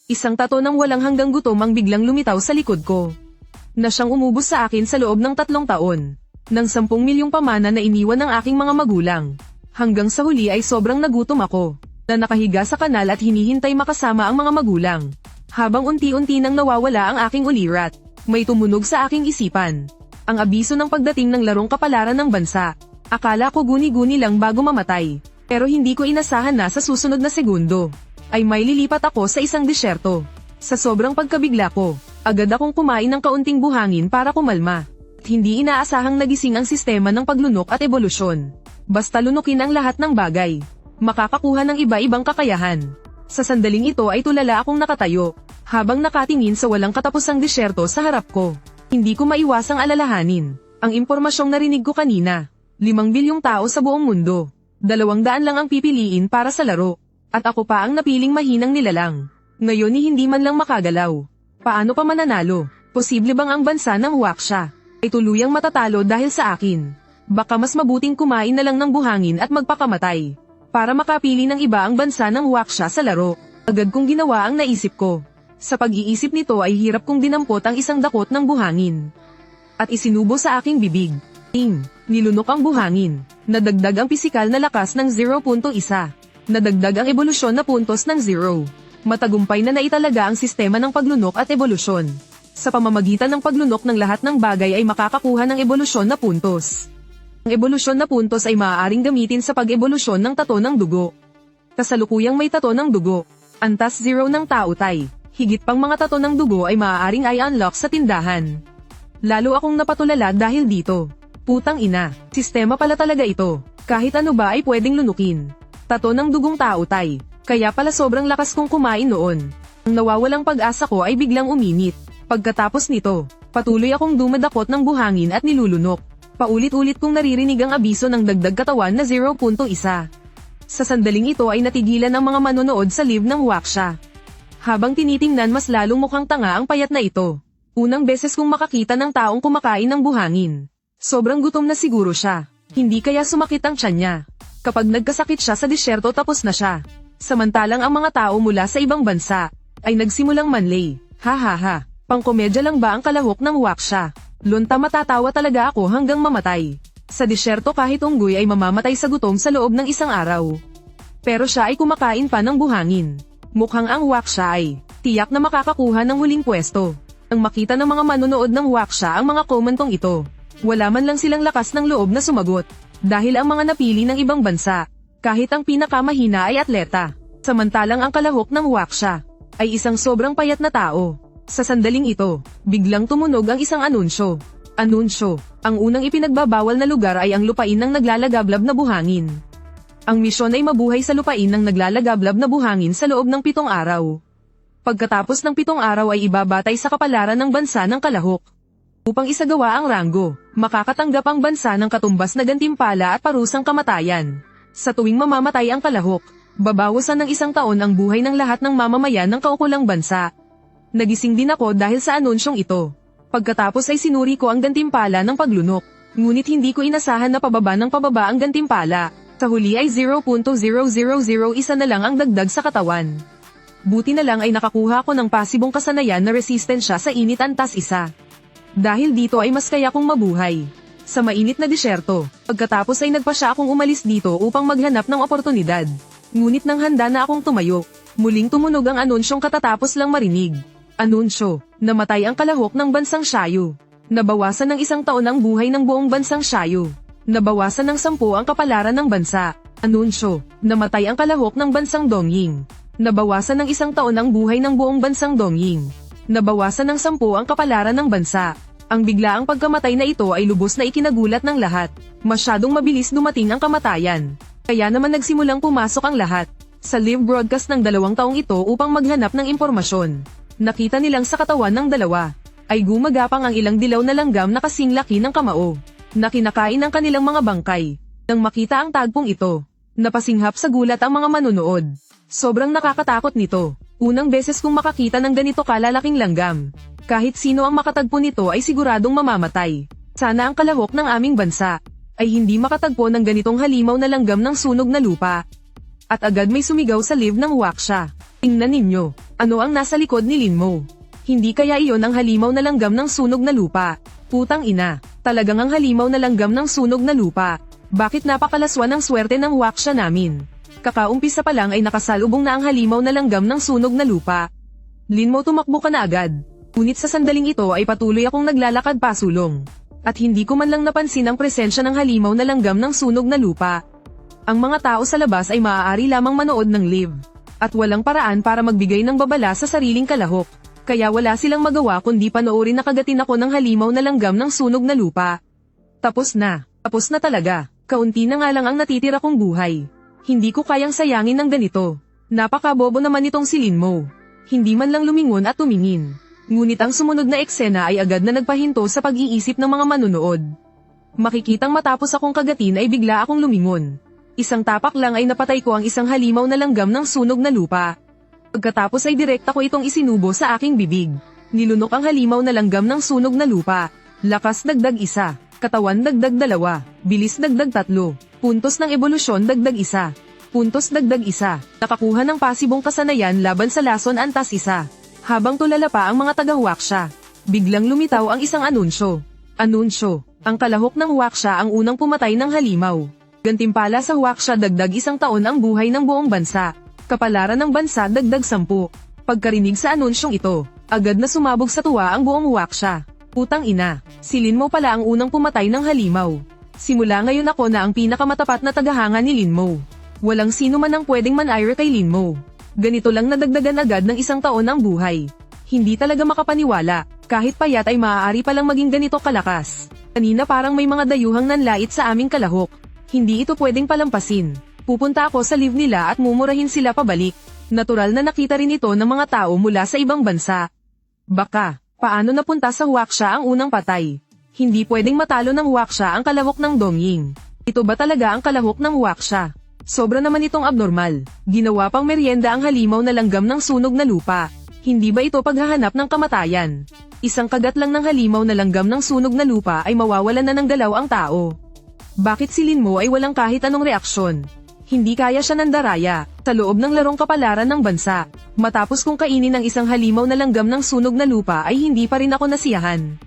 Isang tato ng walang hanggang gutom ang biglang lumitaw sa likod ko. Na siyang umubos sa akin sa loob ng 3 taon. Ng 10 milyong pamana na iniwan ng aking mga magulang. Hanggang sa huli ay sobrang nagutom ako. Na nakahiga sa kanal at hinihintay makasama ang mga magulang. Habang unti-unti nang nawawala ang aking ulirat, may tumunog sa aking isipan. Ang abiso ng pagdating ng larong kapalaran ng bansa. Akala ko guni-guni lang bago mamatay. Pero hindi ko inasahan na sa susunod na segundo ay may lilipat ako sa isang disyerto. Sa sobrang pagkabigla ko, agad akong kumain ng kaunting buhangin para kumalma. At hindi inaasahang nagising ang sistema ng paglunok at ebolusyon. Basta lunukin ang lahat ng bagay, makakakuha ng iba-ibang kakayahan. Sa sandaling ito ay tulala akong nakatayo, habang nakatingin sa walang katapusang disyerto sa harap ko. Hindi ko maiwasang alalahanin ang impormasyong narinig ko kanina. 5 bilyong tao sa buong mundo. 200 lang ang pipiliin para sa laro. At ako pa ang napiling mahinang nilalang. Ngayon ni hindi man lang makagalaw. Paano pa mananalo? Posible bang ang bansa ng Waksha ay tuluyang matatalo dahil sa akin? Baka mas mabuting kumain na lang ng buhangin at magpakamatay para makapili ng iba ang bansa ng Waksha sa laro. Agad kong ginawa ang naisip ko. Sa pag-iisip nito ay hirap kong dinampot ang isang dakot ng buhangin. At isinubo sa aking bibig. Nilunok ang buhangin. Nadagdag ang pisikal na lakas ng 0.1. Nadagdag ang ebolusyon na puntos ng 0. Matagumpay na naitalaga ang sistema ng paglunok at ebolusyon. Sa pamamagitan ng paglunok ng lahat ng bagay ay makakakuha ng ebolusyon na puntos. Ang ebolusyon na puntos ay maaaring gamitin sa pag-ebolusyon ng tato ng dugo. Kasalukuyang may tato ng dugo. Antas 0 ng tautay. Higit pang mga tato ng dugo ay maaaring i-unlock sa tindahan. Lalo akong napatulala dahil dito. Putang ina, sistema pala talaga ito. Kahit ano ba ay pwedeng lunukin. Tato ng dugong tautay. Kaya pala sobrang lakas kong kumain noon. Ang nawawalang pag-asa ko ay biglang uminit. Pagkatapos nito, patuloy akong dumadakot ng buhangin at nilulunok. Paulit-ulit kong naririnig ang abiso ng dagdag katawan na 0.1. Sa sandaling ito ay natigilan ang mga manonood sa live ng Waksha. Habang tinitingnan mas lalong mukhang tanga ang payat na ito. Unang beses kong makakita ng taong kumakain ng buhangin. Sobrang gutom na siguro siya. Hindi kaya sumakit ang tiyan niya. Kapag nagkasakit siya sa disyerto tapos na siya. Samantalang ang mga tao mula sa ibang bansa ay nagsimulang manlay. Ha. Pangkomedya lang ba ang kalahok ng Waksha? Lunta matatawa talaga ako hanggang mamatay. Sa disyerto kahit unggoy ay mamamatay sa gutom sa loob ng isang araw. Pero siya ay kumakain pa ng buhangin. Mukhang ang Waksha ay tiyak na makakakuha ng huling pwesto. Nang makita ng mga manonood ng Waksha ang mga komentong ito, wala man lang silang lakas ng loob na sumagot. Dahil ang mga napili ng ibang bansa, kahit ang pinakamahina ay atleta. Samantalang ang kalahok ng Waksha ay isang sobrang payat na tao. Sa sandaling ito, biglang tumunog ang isang anunsyo. Ang unang ipinagbabawal na lugar ay ang lupain ng naglalagablab na buhangin. Ang misyon ay mabuhay sa lupain ng naglalagablab na buhangin sa loob ng 7 araw. Pagkatapos ng 7 araw ay ibabatay sa kapalaran ng bansa ng kalahok. Upang isagawa ang ranggo, makakatanggap ang bansa ng katumbas na gantimpala at parusang kamatayan. Sa tuwing mamamatay ang kalahok, babawasan ng 1 taon ang buhay ng lahat ng mamamayan ng kaukulang bansa. Nagising din ako dahil sa anunsyong ito. Pagkatapos ay sinuri ko ang gantimpala ng paglunok. Ngunit hindi ko inasahan na pababa ang gantimpala. Sa huli ay 0.0001 na lang ang dagdag sa katawan. Buti na lang ay nakakuha ko ng pasibong kasanayan na resistensya sa init antas 1. Dahil dito ay mas kaya kong mabuhay. Sa mainit na disyerto, pagkatapos ay nagpasya akong umalis dito upang maghanap ng oportunidad. Ngunit nang handa na akong tumayo, muling tumunog ang anunsyong katatapos lang marinig. Anunsyo, namatay ang kalahok ng bansang Shayu. Nabawasan ng 1 taon ang buhay ng buong bansang Shayu. Nabawasan ng 10 ang kapalaran ng bansa. Anunsyo, namatay ang kalahok ng bansang Dongying. Nabawasan ng 1 taon ang buhay ng buong bansang Dongying. Nabawasan ng 10 ang kapalaran ng bansa. Ang biglaang pagkamatay na ito ay lubos na ikinagulat ng lahat. Masyadong mabilis dumating ang kamatayan. Kaya naman nagsimulang pumasok ang lahat sa live broadcast ng 2 taong ito upang maghanap ng impormasyon. Nakita nilang sa katawan ng dalawa ay gumagapang ang ilang dilaw na langgam na kasing laki ng kamao na kinakain ng kanilang mga bangkay. Nang makita ang tagpong ito, napasinghap sa gulat ang mga manunood. Sobrang nakakatakot nito. Unang beses kong makakita ng ganito kalalaking langgam. Kahit sino ang makatagpo nito ay siguradong mamamatay. Sana ang kalahok ng aming bansa ay hindi makatagpo ng ganitong halimaw na langgam ng sunog na lupa. At agad may sumigaw sa live ng Waksha. Tingnan ninyo. Ano ang nasa likod ni Linmo? Hindi kaya iyon ang halimaw na langgam ng sunog na lupa? Putang ina, talagang ang halimaw na langgam ng sunog na lupa. Bakit napakalaswa ng swerte ng waksya namin? Kakaumpisa pa lang ay nakasalubong na ang halimaw na langgam ng sunog na lupa. Linmo, tumakbo ka na agad. Ngunit sa sandaling ito ay patuloy akong naglalakad pasulong. At hindi ko man lang napansin ang presensya ng halimaw na langgam ng sunog na lupa. Ang mga tao sa labas ay maaari lamang manood ng live. At walang paraan para magbigay ng babala sa sariling kalahok. Kaya wala silang magawa kundi panoorin na kagatin ako ng halimaw na langgam ng sunog na lupa. Tapos na talaga. Kaunti na nga lang ang natitira kong buhay. Hindi ko kayang sayangin ng ganito. Napakabobo naman itong si Linmo. Hindi man lang lumingon at tumingin. Ngunit ang sumunod na eksena ay agad na nagpahinto sa pag-iisip ng mga manunood. Makikitang matapos akong kagatin ay bigla akong lumingon. Isang tapak lang ay napatay ko ang isang halimaw na langgam ng sunog na lupa. Pagkatapos ay direkta ko itong isinubo sa aking bibig. Nilunok ang halimaw na langgam ng sunog na lupa. Lakas dagdag 1, katawan dagdag 2, bilis dagdag 3, puntos ng ebolusyon dagdag 1, puntos dagdag 1, nakakuha ng pasibong kasanayan laban sa lason antas 1. Habang tulala pa ang mga taga-waksya, biglang lumitaw ang isang anunsyo. Anunsyo, ang kalahok ng waksya ang unang pumatay ng halimaw. Gantimpala sa waksya dagdag 1 taon ang buhay ng buong bansa. Kapalaran ng bansa dagdag 10. Pagkarinig sa anunsyong ito, agad na sumabog sa tuwa ang buong waksya. Putang ina, si Linmo pala ang unang pumatay ng halimaw. Simula ngayon ako na ang pinakamatapat na tagahanga ni Linmo. Walang sino man ang pwedeng man-ire kay Linmo. Ganito lang nadagdagan agad ng 1 taon ang buhay. Hindi talaga makapaniwala, kahit payat ay maaari palang maging ganito kalakas. Kanina parang may mga dayuhang nanlait sa aming kalahok. Hindi ito pwedeng palampasin. Pupunta ako sa live nila at mumurahin sila pabalik. Natural na nakita rin ito ng mga tao mula sa ibang bansa. Baka, paano napunta sa waksya ang unang patay? Hindi pwedeng matalo ng waksya ang kalahok ng Dongying. Ito ba talaga ang kalahok ng waksya? Sobra naman itong abnormal. Ginawa pang merienda ang halimaw na langgam ng sunog na lupa. Hindi ba ito paghahanap ng kamatayan? Isang kagat lang ng halimaw na langgam ng sunog na lupa ay mawawalan na ng galaw ang tao. Bakit si Linmo ay walang kahit anong reaksyon? Hindi kaya siya nandaraya sa loob ng larong kapalaran ng bansa. Matapos kong kainin ang isang halimaw na langgam ng sunog na lupa ay hindi pa rin ako nasiyahan.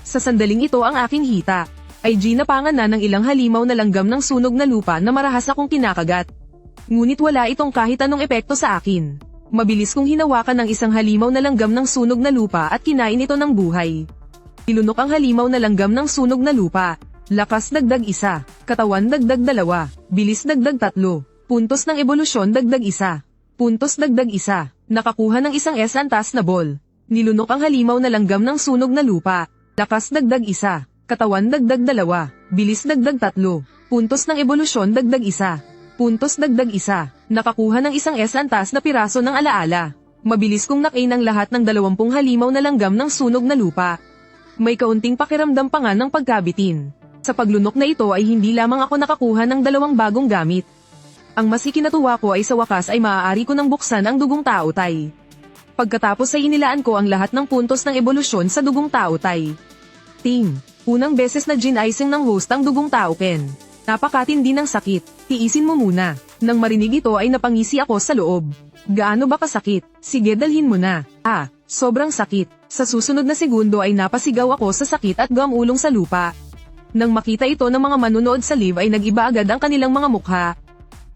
Sa sandaling ito ang aking hita ay ginapangan na ng ilang halimaw na langgam ng sunog na lupa na marahas akong kinakagat. Ngunit wala itong kahit anong epekto sa akin. Mabilis kong hinawakan ng isang halimaw na langgam ng sunog na lupa at kinain ito ng buhay. Ilunok ang halimaw na langgam ng sunog na lupa. Lakas dagdag 1, katawan dagdag 2, bilis dagdag 3, puntos ng ebolusyon dagdag 1, puntos dagdag 1, nakakuha ng isang S antas na ball. Nilunok ang halimaw na langgam ng sunog na lupa. Lakas dagdag 1, katawan dagdag 2, bilis dagdag 3, puntos ng ebolusyon dagdag 1, puntos dagdag 1, nakakuha ng isang S antas na piraso ng alaala. Mabilis kong nakain ang lahat ng 20 halimaw na langgam ng sunog na lupa. May kaunting pakiramdam pa nga ng pagkabitin. Sa paglunok na ito ay hindi lamang ako nakakuha ng 2 bagong gamit. Ang mas ikinatuwa ko ay sa wakas ay maaari ko nang buksan ang dugong taotay. Pagkatapos ay inilaan ko ang lahat ng puntos ng ebolusyon sa dugong taotay. Team, unang beses na gin-icing ng host ang dugong taoken. Napakatindi ng sakit, tiisin mo muna. Nang marinig ito ay napangisi ako sa loob. Gaano ba kasakit? Sige, dalhin mo na. Sobrang sakit. Sa susunod na segundo ay napasigaw ako sa sakit at gamulong sa lupa. Nang makita ito ng mga manunood sa live ay nag-iba agad ang kanilang mga mukha.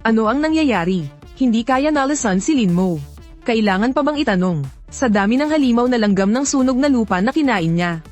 Ano ang nangyayari? Hindi kaya nalasan si Linmo. Kailangan pa bang itanong? Sa dami ng halimaw na langgam ng sunog na lupa na kinain niya.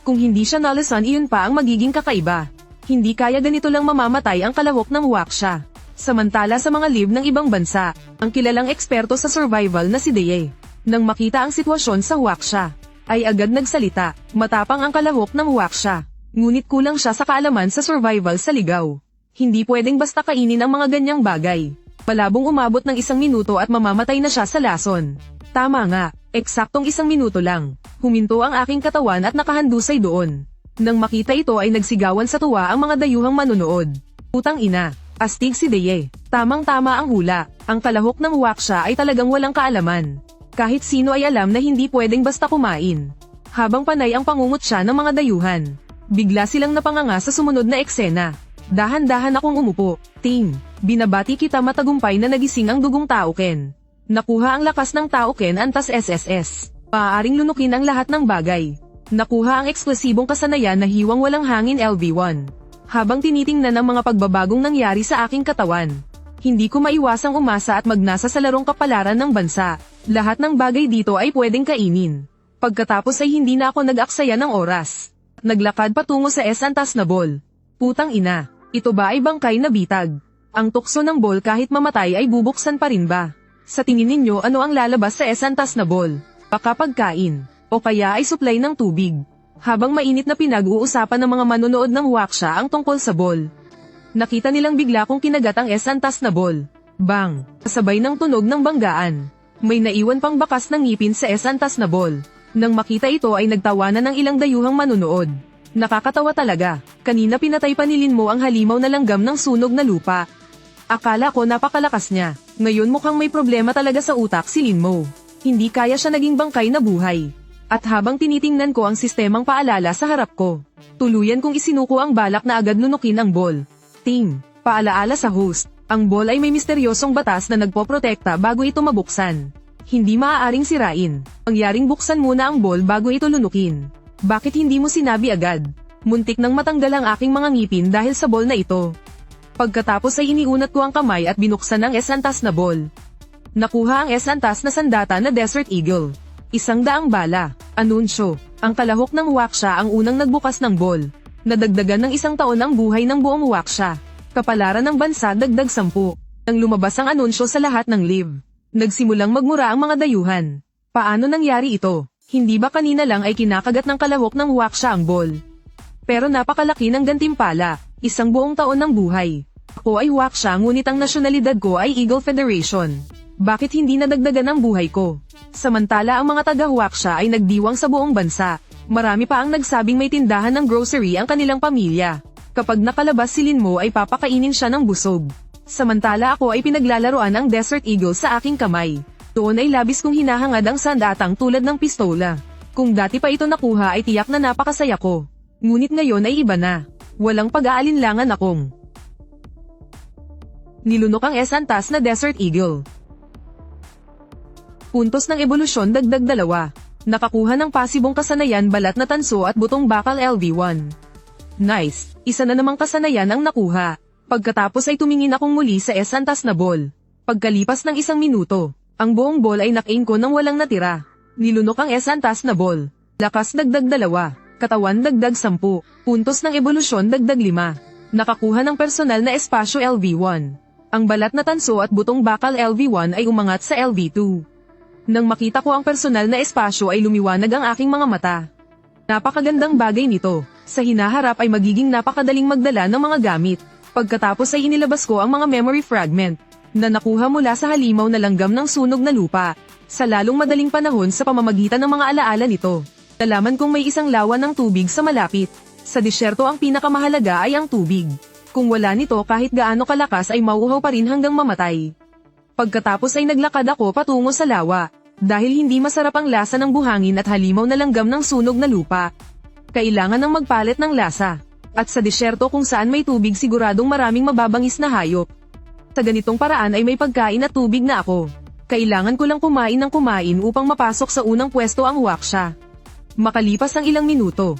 Kung hindi siya nalasan, iyon pa ang magiging kakaiba. Hindi kaya ganito lang mamamatay ang kalahok ng waksya. Samantala sa mga live ng ibang bansa, ang kilalang eksperto sa survival na si Deye, nang makita ang sitwasyon sa waksya, ay agad nagsalita. Matapang ang kalahok ng waksya. Ngunit kulang siya sa kaalaman sa survival sa ligaw. Hindi pwedeng basta kainin ang mga ganyang bagay. Malabong umabot ng 1 minuto at mamamatay na siya sa lason. Tama nga, eksaktong 1 minuto lang. Huminto ang aking katawan at nakahandusay doon. Nang makita ito ay nagsigawan sa tuwa ang mga dayuhang manunood. Putang ina, astig si Deye. Tamang-tama ang hula. Ang kalahok ng waksya ay talagang walang kaalaman. Kahit sino ay alam na hindi pwedeng basta kumain. Habang panay ang pangungot siya ng mga dayuhan. Bigla silang napanganga sa sumunod na eksena. Dahan-dahan akong umupo. Team, binabati kita, matagumpay na nagising ang dugong taoken. Nakuha ang lakas ng Tauken Antas SSS. Maaaring lunukin ang lahat ng bagay. Nakuha ang eksklusibong kasanayan na hiwang walang hangin LV1. Habang tinitingnan ang mga pagbabagong nangyari sa aking katawan, hindi ko maiwasang umasa at magnasa sa larong kapalaran ng bansa. Lahat ng bagay dito ay pwedeng kainin. Pagkatapos ay hindi na ako nag-aksaya ng oras. Naglakad patungo sa Antas na ball. Putang ina, ito ba ay bangkay na bitag? Ang tukso ng ball kahit mamatay ay bubuksan pa rin ba? Sa tingin ninyo ano ang lalabas sa Antas na ball? Baka pagkain, o kaya ay supply ng tubig. Habang mainit na pinag-uusapan ng mga manonood ng waksha ang tungkol sa ball, nakita nilang bigla kong kinagat ang Antas na ball. Bang! Kasabay ng tunog ng banggaan. May naiwan pang bakas ng ngipin sa Antas na ball. Nang makita ito ay nagtawanan ng ilang dayuhang manonood. Nakakatawa talaga. Kanina pinatay pa ni Linmo ang halimaw na langgam ng sunog na lupa. Akala ko napakalakas niya. Ngayon mukhang may problema talaga sa utak si Linmo. Hindi kaya siya naging bangkay na buhay. At habang tinitingnan ko ang sistemang paalala sa harap ko, tuluyan kong isinuko ang balak na agad nunukin ang ball. Ting, paalaala sa host, ang ball ay may misteryosong batas na nagpoprotekta bago ito mabuksan. Hindi maaaring sirain. Pangyaring buksan muna ang ball bago ito lunukin. Bakit hindi mo sinabi agad? Muntik nang matanggal ang aking mga ngipin dahil sa ball na ito. Pagkatapos ay iniunat ko ang kamay at binuksan ang Antas na ball. Nakuha ang Antas na sandata na Desert Eagle. 100 bala. Anunsyo. Ang kalahok ng waksha ang unang nagbukas ng ball. Nadagdagan ng 1 taon ang buhay ng buong waksha. Kapalaran ng bansa dagdag 10. Nang lumabas ang anunsyo sa lahat ng live, nagsimulang magmura ang mga dayuhan. Paano nangyari ito? Hindi ba kanina lang ay kinakagat ng kalahok ng waksha ang ball? Pero napakalaki ng gantimpala. 1 buong taon ng buhay. Ako ay waksha ngunit ang nasyonalidad ko ay Eagle Federation. Bakit hindi nadagdagan ang buhay ko? Samantala ang mga taga-waksha ay nagdiwang sa buong bansa. Marami pa ang nagsabing may tindahan ng grocery ang kanilang pamilya. Kapag nakalabas si Linmo ay papakainin siya ng busog. Samantala ako ay pinaglalaroan ang Desert Eagle sa aking kamay. Doon ay labis kong hinahangad ang sandatang tulad ng pistola. Kung dati pa ito nakuha ay tiyak na napakasaya ko. Ngunit ngayon ay iba na. Walang pag-aalinlangan akong nilunok ang Antas na Desert Eagle. Puntos ng ebolusyon dagdag 2. Nakakuha ng pasibong kasanayan balat na tanso at butong bakal LV1. Nice, isa na namang kasanayan ang nakuha. Pagkatapos ay tumingin akong muli sa Antas na ball. Pagkalipas ng 1 minuto, ang buong ball ay nakain ko nang walang natira. Nilunok ang Antas na ball. Lakas dagdag 2, katawan dagdag 10, puntos ng ebolusyon dagdag 5. Nakakuha ng personal na espasyo LV1. Ang balat na tanso at butong bakal LV1 ay umangat sa LV2. Nang makita ko ang personal na espasyo ay lumiwanag ang aking mga mata. Napakagandang bagay nito. Sa hinaharap ay magiging napakadaling magdala ng mga gamit. Pagkatapos ay inilabas ko ang mga memory fragment na nakuha mula sa halimaw na langgam ng sunog na lupa. Sa lalong madaling panahon sa pamamagitan ng mga alaala nito, nalaman kong may isang lawa ng tubig sa malapit. Sa disyerto ang pinakamahalaga ay ang tubig. Kung wala nito kahit gaano kalakas ay mauuhaw pa rin hanggang mamatay. Pagkatapos ay naglakad ako patungo sa lawa. Dahil hindi masarap ang lasa ng buhangin at halimaw na langgam ng sunog na lupa, kailangan ng magpalit ng lasa. At sa disyerto kung saan may tubig siguradong maraming mababangis na hayop. Sa ganitong paraan ay may pagkain at tubig na ako. Kailangan ko lang kumain ng kumain upang mapasok sa unang pwesto ang waksha. Makalipas ang ilang minuto,